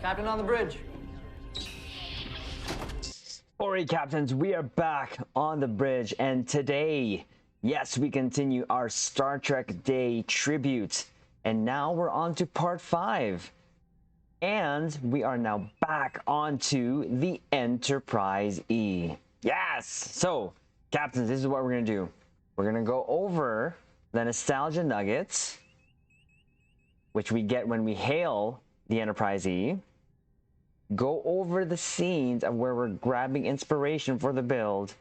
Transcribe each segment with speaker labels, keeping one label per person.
Speaker 1: Captain on the bridge.
Speaker 2: Alright, captains, we are back on the bridge, and today, yes, we continue our Star Trek Day tribute, and now we're on to part 5. And we are now back onto the Enterprise E. Yes! So, captains, this is what we're going to do. We're going to go over the nostalgia nuggets, which we get when we hail the Enterprise E. Go over the scenes of where we're grabbing inspiration for the build.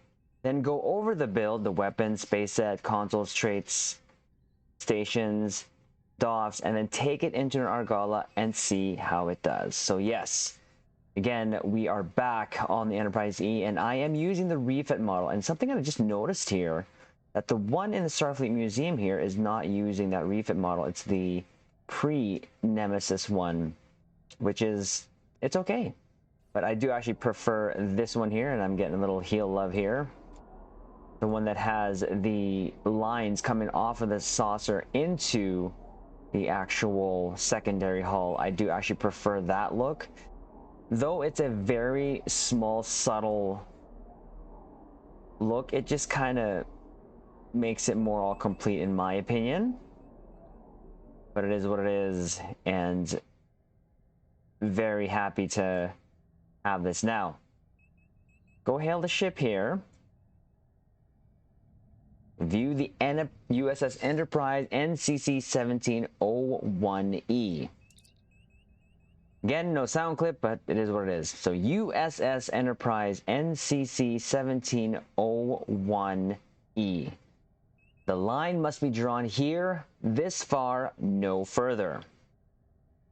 Speaker 2: Then go over the build, the weapons, space set, consoles, traits, stations, DOFs, and then take it into an Argala and see how it does. So yes, again, we are back on the Enterprise E, and I am using the refit model. And something I just noticed here, that the one in the Starfleet Museum here is not using that refit model. It's the pre-Nemesis one, which is, it's okay. But I do actually prefer this one here, and I'm getting a little heel love here. The one that has the lines coming off of the saucer into the actual secondary hull. I do actually prefer that look. Though it's a very small, subtle look, it just kind of makes it more all complete in my opinion. But it is what it is, and very happy to have this. Now, go hail the ship here. View the USS Enterprise NCC 1701E. Again, no sound clip, but it is what it is. So USS Enterprise NCC 1701E. The line must be drawn here, this far, no further.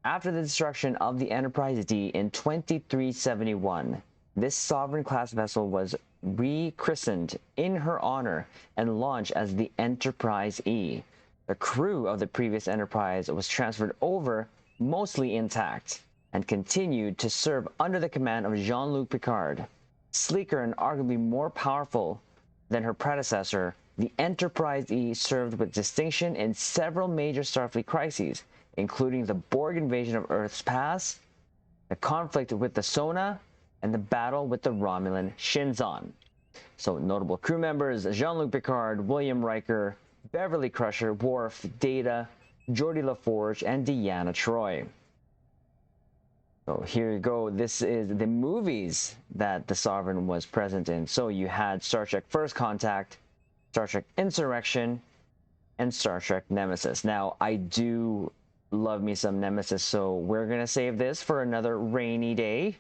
Speaker 2: After the destruction of the Enterprise D in 2371, this Sovereign-class vessel was rechristened in her honor and launched as the Enterprise E. The crew of the previous Enterprise was transferred over mostly intact and continued to serve under the command of Jean-Luc Picard. Sleeker and arguably more powerful than her predecessor, the Enterprise E served with distinction in several major Starfleet crises, including the Borg invasion of Earth's past, the conflict with the Sona, and the battle with the Romulan Shinzon. So notable crew members: Jean-Luc Picard, William Riker, Beverly Crusher, Worf, Data, Geordi LaForge, and Deanna Troi. So here you go. This is the movies that the Sovereign was present in. So you had Star Trek First Contact, Star Trek Insurrection, and Star Trek Nemesis. Now, I do love me some Nemesis, so we're going to save this for another rainy day.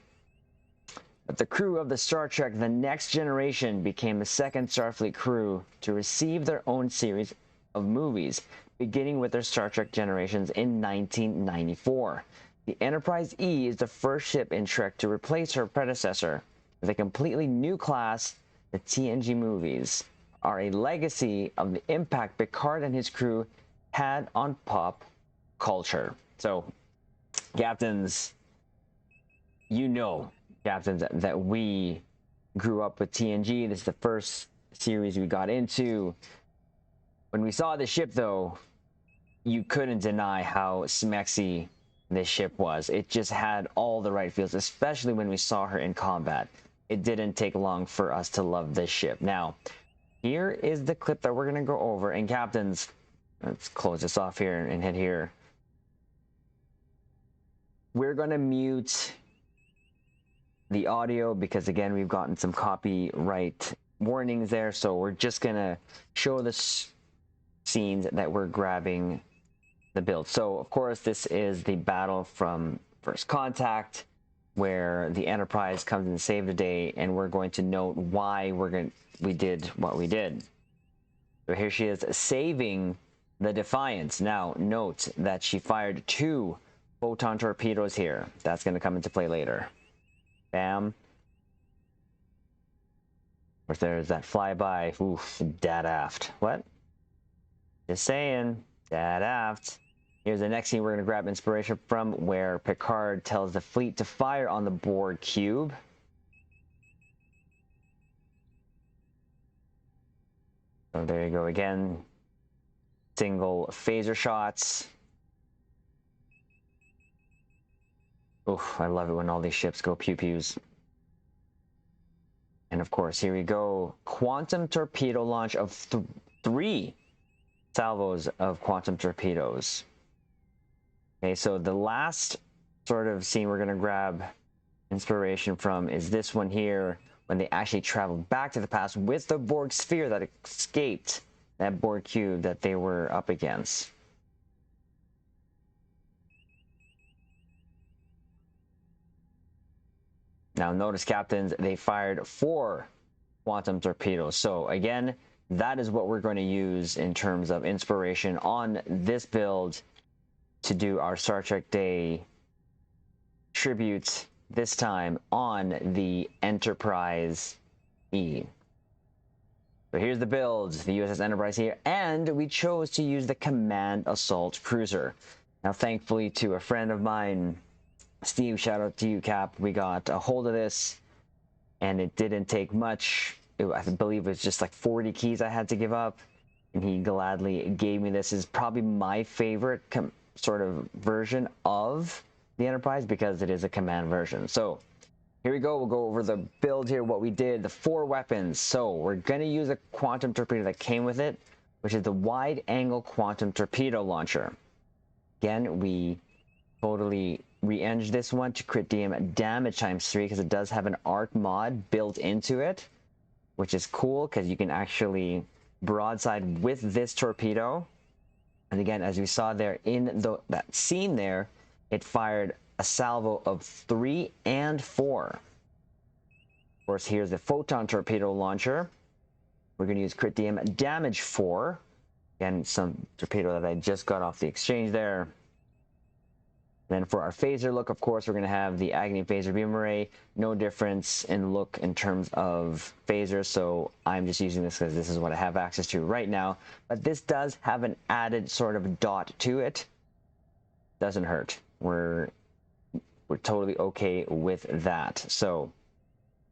Speaker 2: But the crew of the Star Trek The Next Generation became the second Starfleet crew to receive their own series of movies, beginning with their Star Trek Generations in 1994. The Enterprise E is the first ship in Trek to replace her predecessor with a completely new class. The TNG movies are a legacy of the impact Picard and his crew had on pop culture. So, captains, you know, captains, that we grew up with TNG. This is the first series we got into. When we saw the ship, though, you couldn't deny how smexy this ship was. It just had all the right feels, especially when we saw her in combat. It didn't take long for us to love this ship. Now, here is the clip that we're going to go over. And captains, let's close this off here and hit here. We're going to mute the audio because, again, we've gotten some copyright warnings there. So we're just going to show the scenes that we're grabbing the build. So, of course, this is the battle from First Contact, where the Enterprise comes and saves the day, and we're going to note why we did what we did. So here she is saving the Defiance. Now, note that she fired 2 photon torpedoes here. That's going to come into play later. Bam. Of course, there's that flyby. Oof, dead aft. What? Just saying, dead aft. Here's the next scene we're going to grab inspiration from, where Picard tells the fleet to fire on the Borg cube. So there you go again. Single phaser shots. Oof, I love it when all these ships go pew-pews. And of course, here we go. Quantum torpedo launch of 3 salvos of quantum torpedoes. Okay, so the last sort of scene we're going to grab inspiration from is this one here, when they actually traveled back to the past with the Borg sphere that escaped that Borg cube that they were up against. Now notice, captains, they fired 4 quantum torpedoes. So again, that is what we're going to use in terms of inspiration on this build to do our Star Trek Day tribute, this time on the Enterprise E. So here's the build, the USS Enterprise here, and we chose to use the Command Assault Cruiser. Now thankfully, to a friend of mine, Steve, shout out to you, Cap, we got a hold of this, and it didn't take much. I believe it was just like 40 keys I had to give up, and he gladly gave me this. Is probably my favorite sort of version of the Enterprise because it is a command version. So here we go. We'll go over the build here, what we did, the 4 weapons. So we're going to use a quantum torpedo that came with it, which is the wide-angle quantum torpedo launcher. Again, we totally re-engine this one to crit DM damage times 3 because it does have an arc mod built into it, which is cool because you can actually broadside with this torpedo. And again, as we saw there in that scene there, it fired a salvo of 3 and 4. Of course, here's the photon torpedo launcher. We're going to use crit DM damage 4. Again, some torpedo that I just got off the exchange there. Then for our phaser look, of course, we're going to have the Agony Phaser Beam Array. No difference in look in terms of phasers, so I'm just using this because this is what I have access to right now. But this does have an added sort of dot to it. Doesn't hurt. We're totally okay with that. So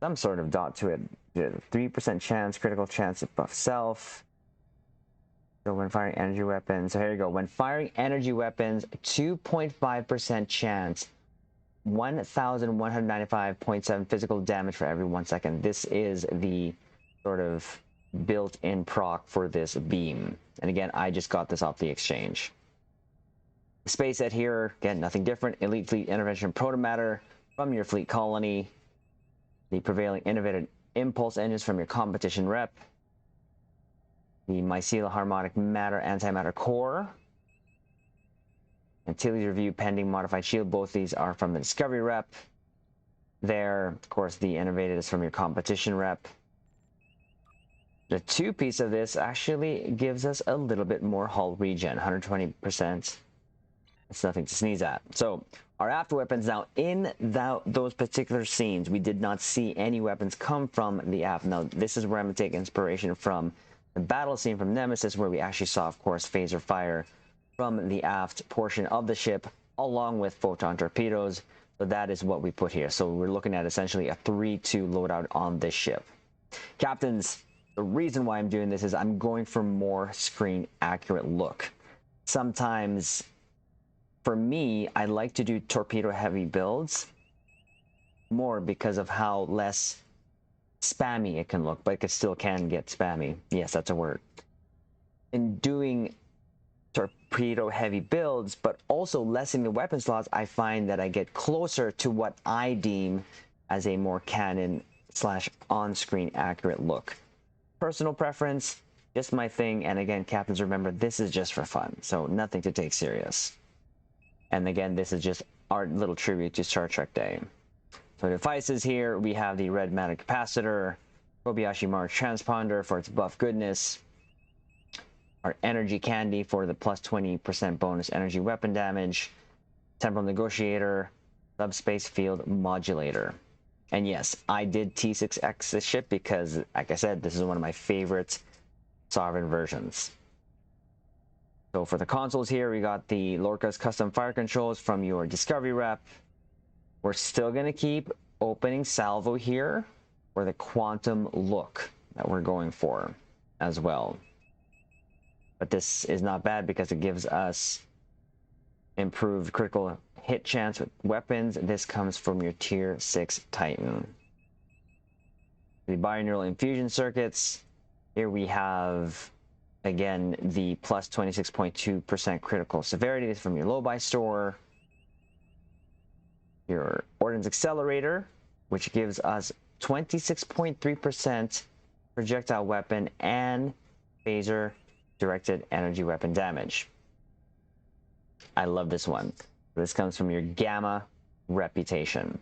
Speaker 2: some sort of dot to it. 3% chance, critical chance to buff self. So when firing energy weapons, so here you go. When firing energy weapons, 2.5% chance, 1,195.7 physical damage for every 1 second. This is the sort of built-in proc for this beam. And again, I just got this off the exchange. Space set here, again, nothing different. Elite Fleet Intervention Protomatter from your fleet colony. The prevailing innovative impulse engines from your competition rep. The Mycelial Harmonic Matter Antimatter Core. Utilities Review Pending Modified Shield. Both these are from the Discovery rep. There, of course, the Innovated is from your competition rep. The 2-piece of this actually gives us a little bit more hull regen, 120%. It's nothing to sneeze at. So our after weapons now, in those particular scenes, we did not see any weapons come from the aft. Now, this is where I'm going to take inspiration from the battle scene from Nemesis, where we actually saw, of course, phaser fire from the aft portion of the ship, along with photon torpedoes. So that is what we put here. So we're looking at essentially a 3-2 loadout on this ship. Captains, the reason why I'm doing this is I'm going for more screen accurate look. Sometimes, for me, I like to do torpedo heavy builds more because of how less spammy it can look, but it still can get spammy. Yes, that's a word. In doing torpedo heavy builds, but also lessening the weapon slots, I find that I get closer to what I deem as a more canon / on-screen accurate look. Personal preference, just my thing. And again, captains, remember, this is just for fun, so nothing to take serious. And again, this is just our little tribute to Star Trek Day. So devices here, we have the red matter capacitor, Kobayashi Maru transponder for its buff goodness, our energy candy for the plus 20% bonus energy weapon damage, temporal negotiator, subspace field modulator. And yes, I did T6X this ship because, like I said, this is one of my favorite Sovereign versions. So for the consoles here, we got the Lorca's custom fire controls from your Discovery rep. We're still going to keep opening salvo here for the quantum look that we're going for as well. But this is not bad because it gives us improved critical hit chance with weapons. This comes from your tier 6 Titan. The binaural infusion circuits. Here we have, again, the plus 26.2% critical severity. This is from your low-buy store. Your Ordnance Accelerator, which gives us 26.3% projectile weapon and phaser directed energy weapon damage. I love this one. This comes from your Gamma Reputation.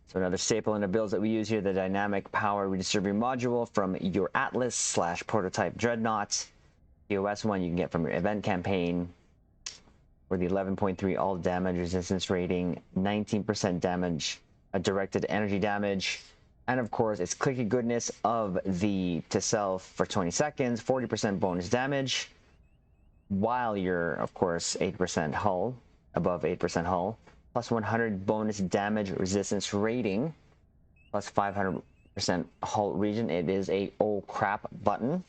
Speaker 2: So another staple in the builds that we use here, the Dynamic Power Redistributor Module from your Atlas/Prototype Dreadnought. The OS one you can get from your Event Campaign, or the 11.3 all damage resistance rating, 19% damage, directed energy damage, and of course its clicky goodness of the to self for 20 seconds, 40% bonus damage, while you're, of course, 8% hull, above 8% hull, plus 100 bonus damage resistance rating, plus 500% hull region. It is a oh crap button.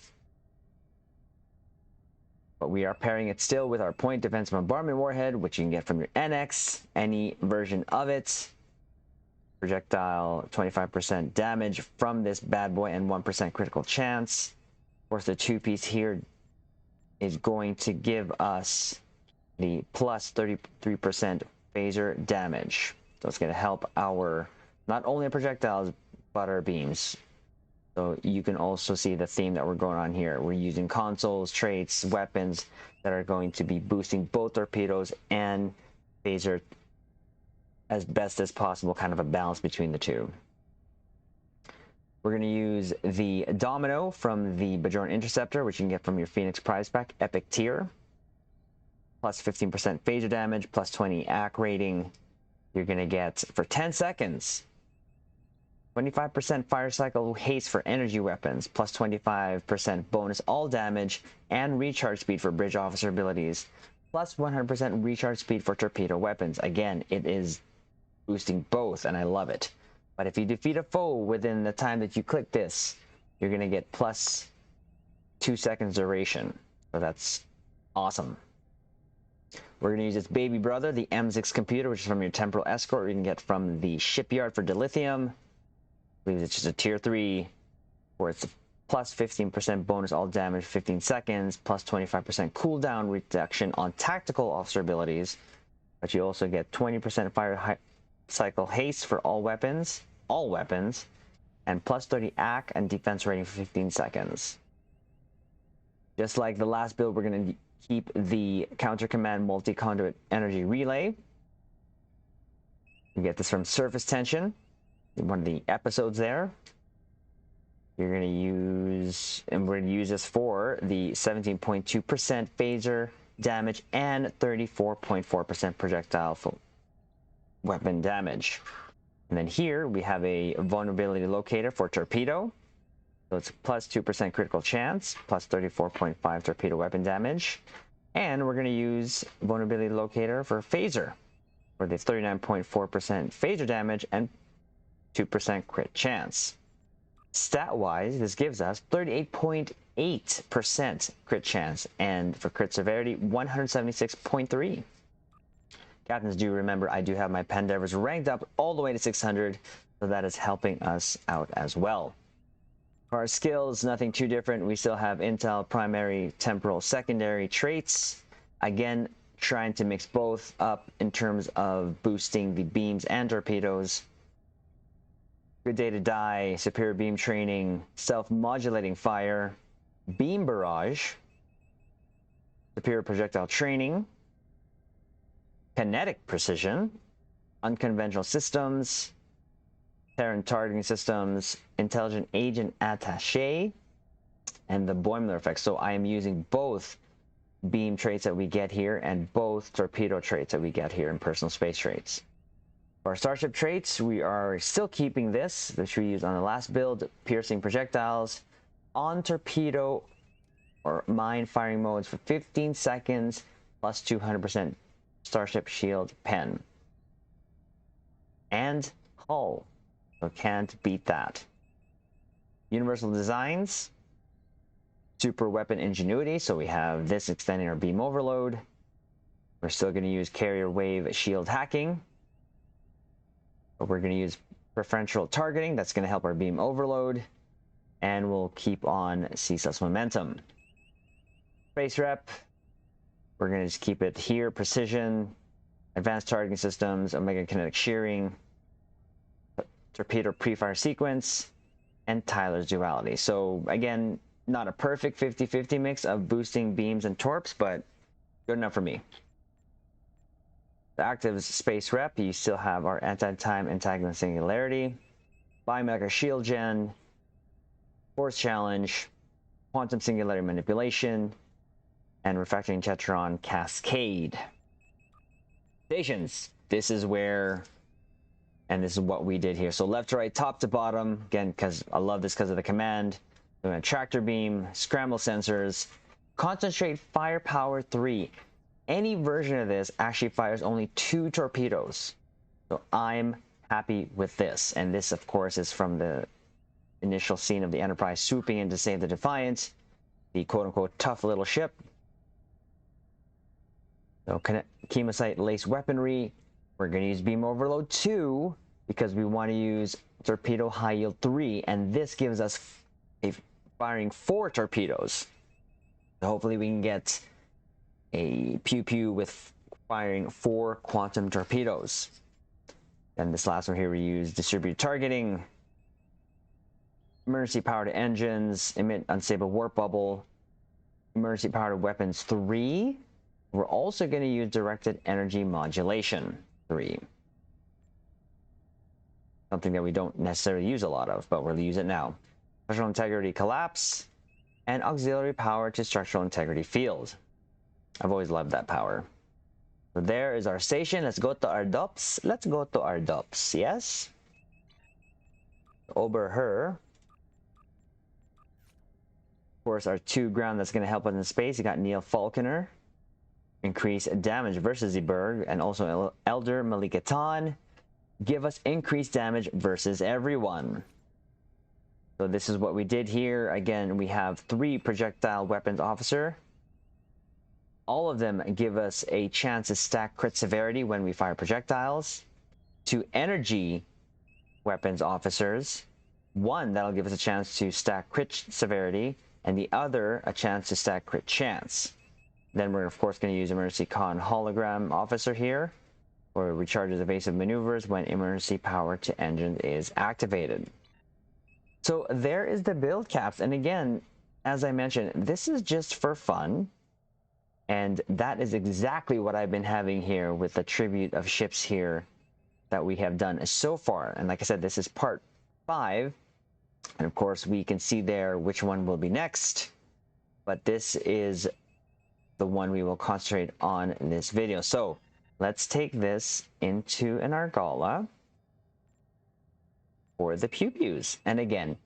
Speaker 2: But we are pairing it still with our Point Defense Bombardment Warhead, which you can get from your NX, any version of it. Projectile, 25% damage from this bad boy and 1% critical chance. Of course, the two-piece here is going to give us the plus 33% phaser damage. So it's going to help our, not only our projectiles, but our beams. So you can also see the theme that we're going on here. We're using consoles, traits, weapons that are going to be boosting both torpedoes and phaser as best as possible, kind of a balance between the two. We're going to use the Domino from the Bajoran Interceptor, which you can get from your Phoenix Prize Pack, Epic Tier. Plus 15% phaser damage, plus 20 AC rating. You're going to get, for 10 seconds, 25% fire cycle haste for energy weapons, plus 25% bonus all damage, and recharge speed for bridge officer abilities, plus 100% recharge speed for torpedo weapons. Again, it is boosting both, and I love it. But if you defeat a foe within the time that you click this, you're going to get plus 2 seconds duration. So that's awesome. We're going to use its baby brother, the M6 computer, which is from your Temporal Escort. You can get from the shipyard for dilithium. I believe it's just a tier 3, where it's plus 15% bonus all damage, 15 seconds, plus 25% cooldown reduction on tactical officer abilities. But you also get 20% fire cycle haste for all weapons, and plus 30 AC and defense rating for 15 seconds. Just like the last build, we're going to keep the Counter Command Multi-Conduit Energy Relay. You get this from Surface Tension, one of the episodes there. You're going to use, and we're going to use this for the 17.2% phaser damage and 34.4% projectile weapon damage. And then here we have a vulnerability locator for torpedo. So it's plus 2% critical chance, plus 34.5 torpedo weapon damage. And we're going to use vulnerability locator for phaser, for the 39.4% phaser damage and 2% crit chance. Stat-wise, this gives us 38.8% crit chance, and for crit severity, 176.3. Captains, do remember I do have my Pandevers ranked up all the way to 600, so that is helping us out as well. For our skills, nothing too different. We still have Intel, Primary, Temporal, Secondary traits. Again, trying to mix both up in terms of boosting the beams and torpedoes. Good Day to Die, Superior Beam Training, Self-Modulating Fire, Beam Barrage, Superior Projectile Training, Kinetic Precision, Unconventional Systems, Terran Targeting Systems, Intelligent Agent Attaché, and the Boimler Effect. So I am using both beam traits that we get here and both torpedo traits that we get here in Personal Space Traits. For our Starship traits, we are still keeping this, which we used on the last build, Piercing Projectiles, on torpedo or mine firing modes for 15 seconds, plus 200% Starship Shield Pen. And hull. So can't beat that. Universal Designs, Super Weapon Ingenuity, so we have this extending our beam overload. We're still going to use carrier wave shield hacking. But we're going to use preferential targeting. That's going to help our beam overload. And we'll keep on ceaseless momentum. Space rep. We're going to just keep it here. Precision. Advanced targeting systems. Omega kinetic shearing. Torpedo pre-fire sequence. And Tyler's duality. So again, not a perfect 50-50 mix of boosting beams and torps, but good enough for me. The active space rep, you still have our anti-time antagonist singularity, biometric shield gen, force challenge, quantum singularity manipulation, and refracting tetron cascade. Stations. This is where, and this is what we did here. So left to right, top to bottom, again, because I love this because of the command. We're going to tractor beam, scramble sensors, concentrate firepower 3. Any version of this actually fires only 2 torpedoes. So I'm happy with this. And this, of course, is from the initial scene of the Enterprise swooping in to save the Defiant, the quote-unquote tough little ship. So chemosite lace weaponry. We're going to use beam overload 2 because we want to use torpedo high yield 3. And this gives us firing 4 torpedoes. So hopefully we can get a pew with firing 4 quantum torpedoes. And this last one here, we use distributed targeting, emergency power to engines, emit unstable warp bubble, emergency power to weapons 3. We're also going to use directed energy modulation 3. Something that we don't necessarily use a lot of, but we'll use it now. Structural integrity collapse and auxiliary power to structural integrity field. I've always loved that power. So there is our station. Let's go to our dops. Let's go to our dops. Yes. Over her. Of course, our 2 ground that's going to help us in space. You got Neil Falconer. Increase damage versus the Berg. And also Elder Malikatan. Give us increased damage versus everyone. So this is what we did here. Again, we have 3 projectile weapons officer. All of them give us a chance to stack crit severity when we fire projectiles. 2 energy weapons officers. 1 that'll give us a chance to stack crit severity, and the other a chance to stack crit chance. Then we're of course going to use emergency con hologram officer here, where it recharges evasive maneuvers when emergency power to engine is activated. So there is the build caps, and again, as I mentioned, this is just for fun. And that is exactly what I've been having here with the tribute of ships here that we have done so far. And like I said, this is part 5. And of course, we can see there which one will be next. But this is the one we will concentrate on in this video. So let's take this into an Argala for the pew-pews. And again,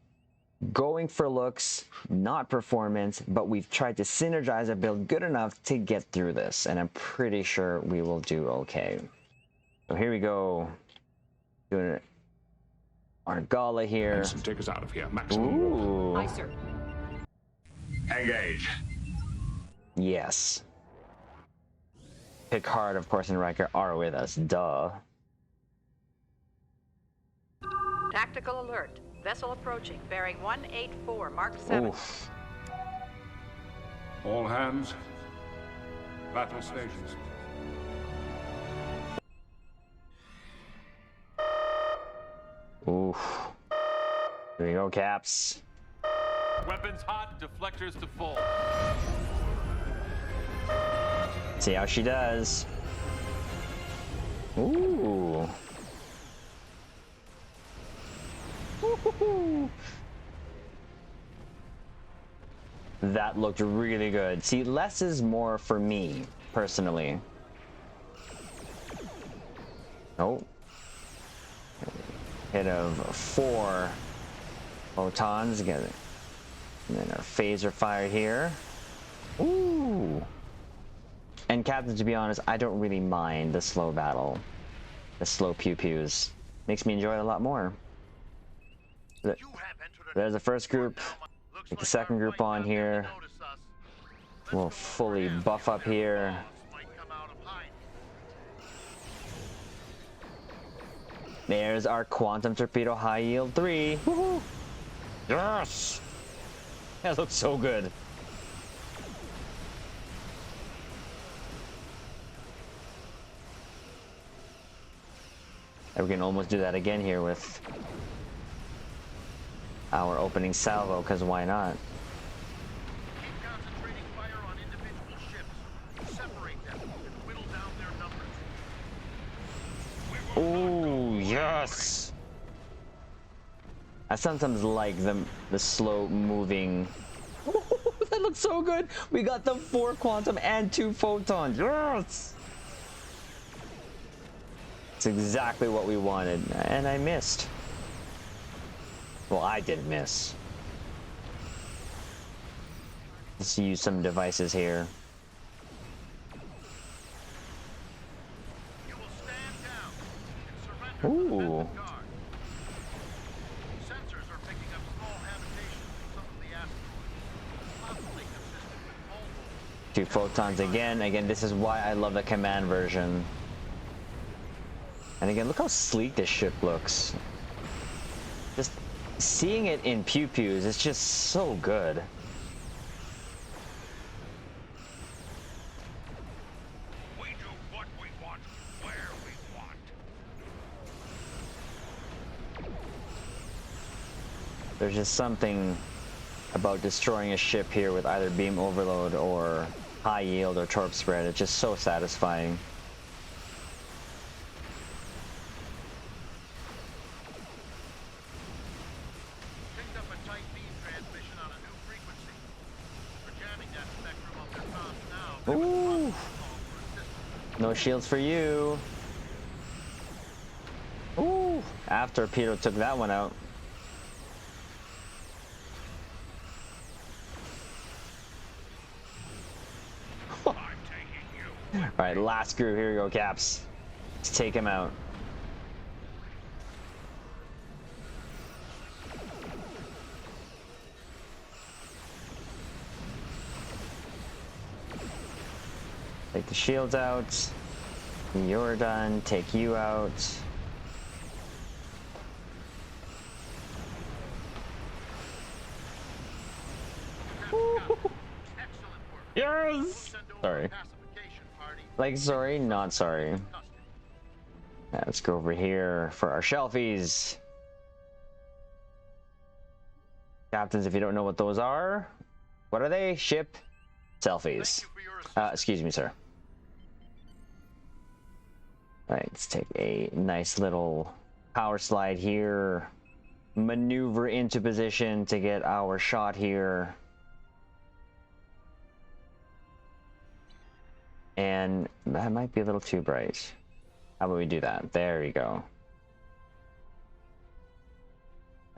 Speaker 2: going for looks, not performance, but we've tried to synergize a build good enough to get through this, and I'm pretty sure we will do okay. So here we go. Doing our gala here.
Speaker 1: Take us out of here, maximum.
Speaker 2: Ooh.
Speaker 3: Aye, sir.
Speaker 1: Engage.
Speaker 2: Yes. Picard, of course, and Riker are with us. Duh.
Speaker 3: Tactical alert. Vessel approaching, bearing 184, Mark 7.
Speaker 2: Oof.
Speaker 1: All hands. Battle stations.
Speaker 2: Oof. Here we go, Caps.
Speaker 4: Weapons hot, deflectors to full.
Speaker 2: See how she does. Ooh. That looked really good. See, less is more for me, personally. Oh. Hit of 4 photons. Get it. And then our phaser fire here. Ooh. And Captain, to be honest, I don't really mind the slow battle. The slow pew-pews. Makes me enjoy it a lot more. There's the first group. Take the second group on here. We'll fully buff up here. There's our quantum torpedo high yield 3. Woohoo! Yes! That looks so good. And we can almost do that again here with our opening salvo, because why not?
Speaker 5: Keep concentrating fire on individual ships. Separate them and whittle down their numbers.
Speaker 2: Ooh, yes! I sometimes like the slow moving. That looks so good! We got the 4 quantum and 2 photons. Yes! It's exactly what we wanted, and I missed. Well, I didn't miss. Let's use some devices here.
Speaker 5: You will stand down and surrender to the
Speaker 2: Ooh.
Speaker 5: defensive guard. Sensors are picking up small habitations in some of the asteroids. Possibly consistent with multiple.
Speaker 2: 2 photons again. Again, this is why I love the command version. And again, look how sleek this ship looks. Just seeing it in pewz, it's just so good.
Speaker 5: We do what we want, where we want.
Speaker 2: There's just something about destroying a ship here with either beam overload or high yield or torp spread. It's just so satisfying.
Speaker 5: Picked up a tight beam transmission on a new frequency. We're jamming that spectrum of their comms now. They would
Speaker 2: Ooh.
Speaker 5: call for assistance.
Speaker 2: No shields for you. Ooh. After torpedo took that one out.
Speaker 5: I'm taking you.
Speaker 2: Alright, last group. Here we go, Caps. Let's take him out. Take the shields out. You're done. Take you out.
Speaker 5: Excellent work.
Speaker 2: Yes!
Speaker 5: Send over
Speaker 2: Sorry.
Speaker 5: a pacification party.
Speaker 2: Like, sorry, not sorry.
Speaker 5: Custody.
Speaker 2: Let's go over here for our shelfies. Captains, if you don't know what those are, what are they? Ship selfies.
Speaker 5: Thank you for your assistance.
Speaker 2: Excuse me, sir. Alright, let's take a nice little power slide here. Maneuver into position to get our shot here. And that might be a little too bright. How about we do that? There we go.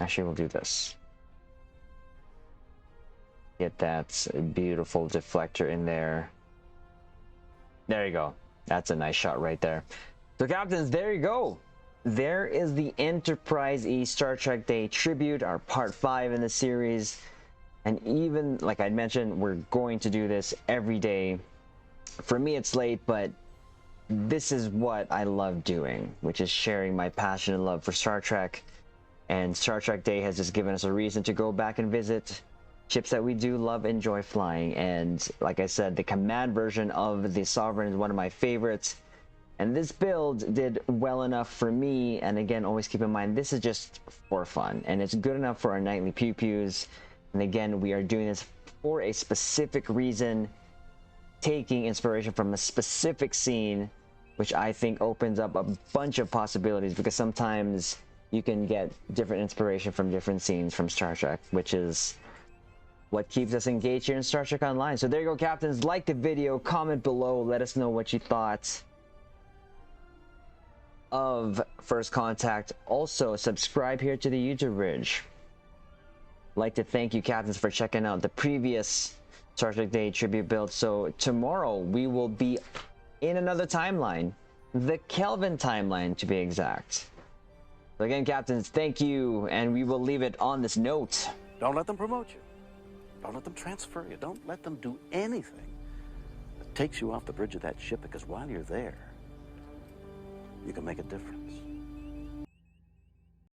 Speaker 2: Actually, we'll do this. Get that beautiful deflector in there. There you go. That's a nice shot right there. So, Captains, there you go. There is the Enterprise E Star Trek Day tribute, our part 5 in the series. And even, like I mentioned, we're going to do this every day. For me, it's late, but this is what I love doing, which is sharing my passion and love for Star Trek. And Star Trek Day has just given us a reason to go back and visit ships that we do love, enjoy flying. And like I said, the command version of the Sovereign is one of my favorites. And this build did well enough for me. And again, always keep in mind, this is just for fun. And it's good enough for our nightly pew-pews. And again, we are doing this for a specific reason, taking inspiration from a specific scene, which I think opens up a bunch of possibilities, because sometimes you can get different inspiration from different scenes from Star Trek, which is what keeps us engaged here in Star Trek Online. So there you go, Captains. Like the video, comment below, let us know what you thought of First Contact. Also, subscribe here to the YouTube Bridge. Like to thank you, Captains, for checking out the previous Star Trek Day tribute build. So tomorrow we will be in another timeline, the Kelvin timeline to be exact. So again, Captains, thank you, and we will leave it on this note.
Speaker 6: Don't let them promote you. Don't let them transfer you. Don't let them do anything that takes you off the bridge of that ship, because while you're there, you can make a difference.